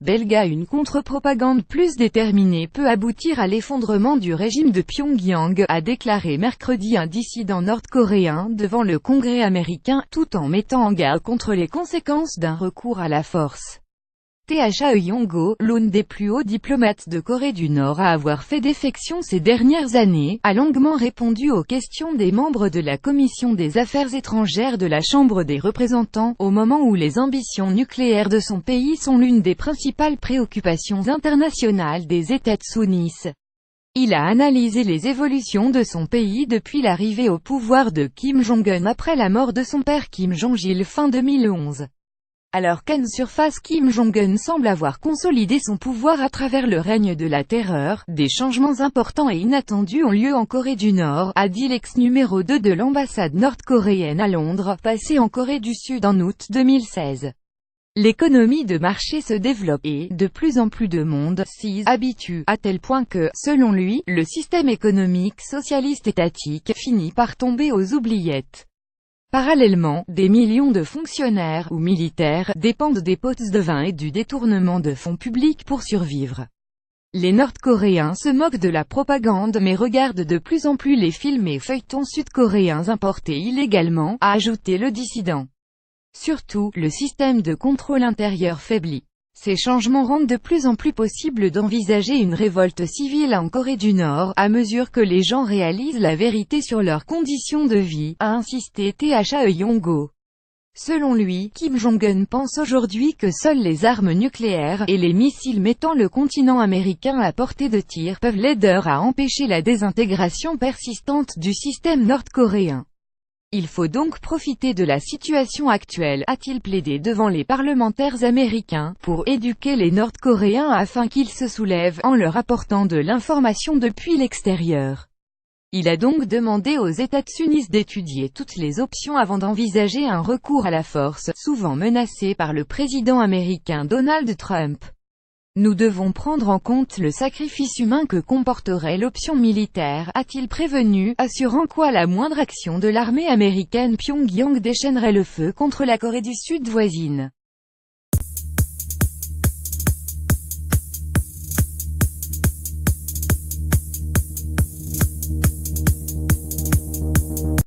belga. Une contre-propagande plus déterminée peut aboutir à l'effondrement du régime de Pyongyang, a déclaré mercredi un dissident nord-coréen devant le Congrès américain, tout en mettant en garde contre les conséquences d'un recours à la force. Thae Yong-go, l'une des plus hauts diplomates de Corée du Nord à avoir fait défection ces dernières années, a longuement répondu aux questions des membres de la Commission des Affaires étrangères de la Chambre des représentants, au moment où les ambitions nucléaires de son pays sont l'une des principales préoccupations internationales des États-Unis. Il a analysé les évolutions de son pays depuis l'arrivée au pouvoir de Kim Jong-un après la mort de son père Kim Jong-il fin 2011. Alors qu'en surface Kim Jong-un semble avoir consolidé son pouvoir à travers le règne de la terreur, des changements importants et inattendus ont lieu en Corée du Nord, a dit l'ex numéro 2 de l'ambassade nord-coréenne à Londres, passé en Corée du Sud en août 2016. L'économie de marché se développe et, de plus en plus de monde s'y habitue, à tel point que, selon lui, le système économique socialiste étatique finit par tomber aux oubliettes. Parallèlement, des millions de fonctionnaires ou militaires dépendent des pots de vin et du détournement de fonds publics pour survivre. Les Nord-Coréens se moquent de la propagande mais regardent de plus en plus les films et feuilletons sud-coréens importés illégalement, a ajouté le dissident. Surtout, le système de contrôle intérieur faiblit. Ces changements rendent de plus en plus possible d'envisager une révolte civile en Corée du Nord, à mesure que les gens réalisent la vérité sur leurs conditions de vie, a insisté Thae Yong-go. Selon lui, Kim Jong-un pense aujourd'hui que seules les armes nucléaires, et les missiles mettant le continent américain à portée de tir, peuvent l'aider à empêcher la désintégration persistante du système nord-coréen. Il faut donc profiter de la situation actuelle, a-t-il plaidé devant les parlementaires américains, pour éduquer les Nord-Coréens afin qu'ils se soulèvent, en leur apportant de l'information depuis l'extérieur. Il a donc demandé aux États-Unis d'étudier toutes les options avant d'envisager un recours à la force, souvent menacé par le président américain Donald Trump. Nous devons prendre en compte le sacrifice humain que comporterait l'option militaire, a-t-il prévenu, assurant qu'à la moindre action de l'armée américaine Pyongyang déchaînerait le feu contre la Corée du Sud voisine.